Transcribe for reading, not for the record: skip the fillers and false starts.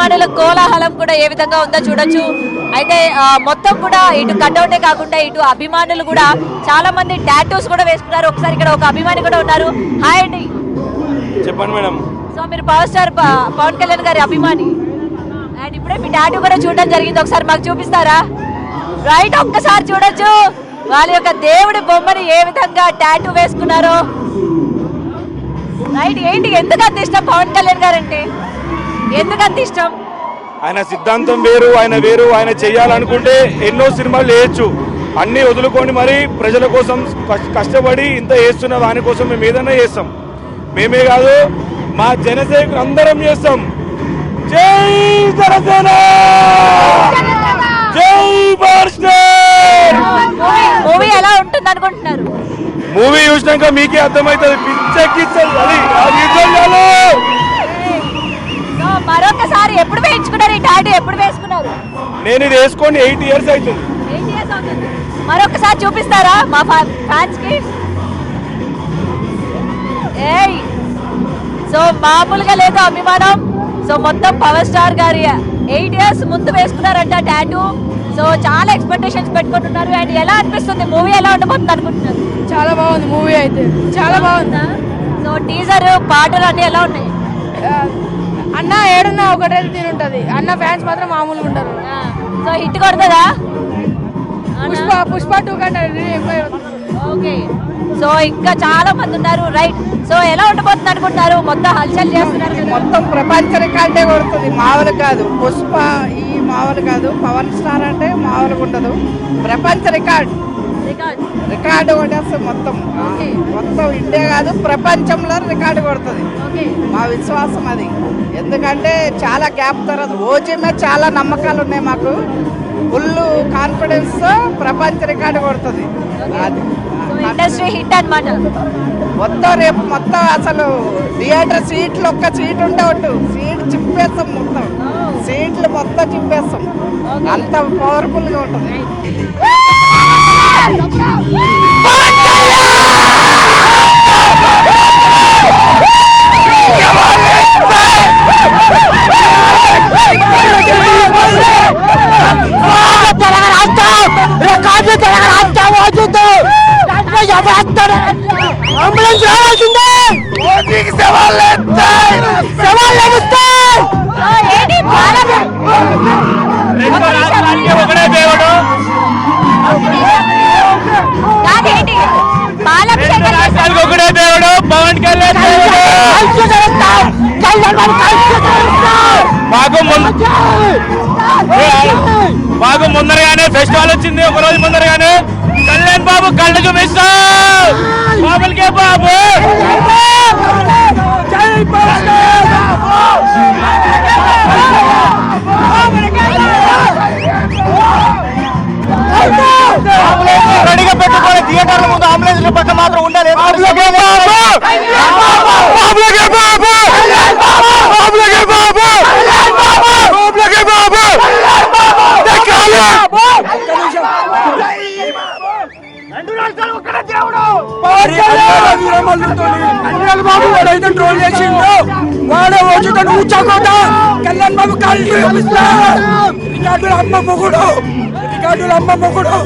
అభిమానుల కోలాహలం కూడా ఏ విధంగా ఉందో చూడొచ్చు. అయితే మొత్తం కూడా ఇటు కట్అవుటే కాకుండా ఇటు అభిమానులు కూడా చాలా మంది టాటూస్ కూడా వేసుకున్నారు. ఒకసారి ఇక్కడ ఒక అభిమాని కూడా ఉన్నారు. హాయ్ అండి. చెప్పండి మేడం. సో మీరు పవర్ స్టార్ పవన్ కళ్యాణ్ గారి అభిమాని అండ్ ఇప్పుడే మీ టాటూ కూడా చూడడం జరిగింది. ఒకసారి మాకు చూపిస్తారా? రైట్, ఒక్కసారి చూడొచ్చు వాళ్ళ యొక్క దేవుడి బొమ్మని ఏ విధంగా టాటూ వేసుకున్నారో. రైట్, ఏంటి ఎందుకు అంత ఇష్టం పవన్ కళ్యాణ్ గారు అంటే? ఎందుకు అంత ఇష్టం? ఆయన సిద్ధాంతం వేరు, ఆయన వేరు. ఆయన చెయ్యాలనుకుంటే ఎన్నో సినిమాలు వేయచ్చు. అన్ని వదులుకొని మరి ప్రజల కోసం కష్టపడి ఇంత వేస్తున్న దాని కోసం మేము ఏదైనా చేస్తాం. మేమే కాదు, మా జనసేన అందరం చేస్తాం. జై జనసేన, జై పవర్ స్టార్. మూవీ ఎలా ఉంటుంది అనుకుంటున్నారు? మూవీ చూసినాక మీకే అర్థమవుతుంది. పిచ్చెక్కిస్తుంది అది. మరొకసారి ఎప్పుడు వేయించుకున్నారు ఈ టాటూ? ఎప్పుడు వేసుకున్నారు? నేను ఇది వేసుకొని 8 years అవుతుంది. మరొకసారి చూపిస్తారా మా ఫ్యాన్స్ కి? ఏయ్, సో మామూలుగా లేదు అభిమానం. సో మొత్తం పవర్ స్టార్ గారి 8 years ముందు వేసుకున్నారంట టాటూ. సో చాలా ఎక్స్పెక్టేషన్స్ పెట్టుకుంటున్నారు. అండ్ ఎలా అనిపిస్తుంది మూవీ? ఎలా ఉండబోతుంది అనుకుంటున్నారు? చాలా బాగుంది మూవీ, అయితే చాలా బాగుంది. సో టీజర్, పాటలు అన్ని ఎలా ఉన్నాయి? అన్న ఏడున్నా ఒకటే తీరు ఉంటది. అన్న ఫ్యాన్స్ మాత్రం మామూలుగా ఉంటారు. సో హిట్ కొడుతుందా? పుష్ప 2 కంటే ఓకే. సో ఇంకా చాలా మంది ఉన్నారు. రైట్, సో ఎలా ఉండబోతుంది అనుకుంటున్నారు? మొత్తం హల్చల్ చేస్తున్నారు కదా. మొత్తం ప్రపంచ రికార్డే కొడుతుంది, మామూలు కాదు. పుష్ప ఈ మామూలు కాదు. పవన్ స్టార్ అంటే మామూలుగా ఉండదు. ప్రపంచ రికార్డు కొట్టేస్తుంది. మొత్తం ఇండియా కాదు, ప్రపంచంలో రికార్డు కొడుతుంది. మా విశ్వాసం అది. ఎందుకంటే చాలా గ్యాప్ తర్వాత ఓజీ మీద చాలా నమ్మకాలు ఉన్నాయి మాకు. ఫుల్ కాన్ఫిడెన్స్ తో ప్రపంచ రికార్డు కొడుతుంది. అది ఇండస్ట్రీ హిట్ అన్నమాట. రేపు అసలు థియేటర్ సీట్లు ఒక్క సీట్ ఉంటే ఒకటి సీట్ చింపేస్తాం. సీట్లు మొత్తం చింపేస్తాం. అంత పవర్ఫుల్ గా ఉంటుంది. ఒకడే దేవుడు పవన్ కళ్యాణ్. మాకు ముందరగానే ఫెస్టివల్ వచ్చింది. ఒక రోజు ముందరగానే కళ్యాణ్ బాబు కళ్ళు చూపిస్తా. బాబులకే బాబు. రెడీగా పెట్టుకోవాలి. థియేటర్ల ముందు అంబులెన్స్ పక్క మాత్రం ఉండాలి. బాబు వాడైతే ట్రోల్ చేసిండు. వాడే వచ్చి ఊచకోతా కళ్యాణ్ బాబు కాళ్ళు రికార్డుల అమ్మ మొగుడు.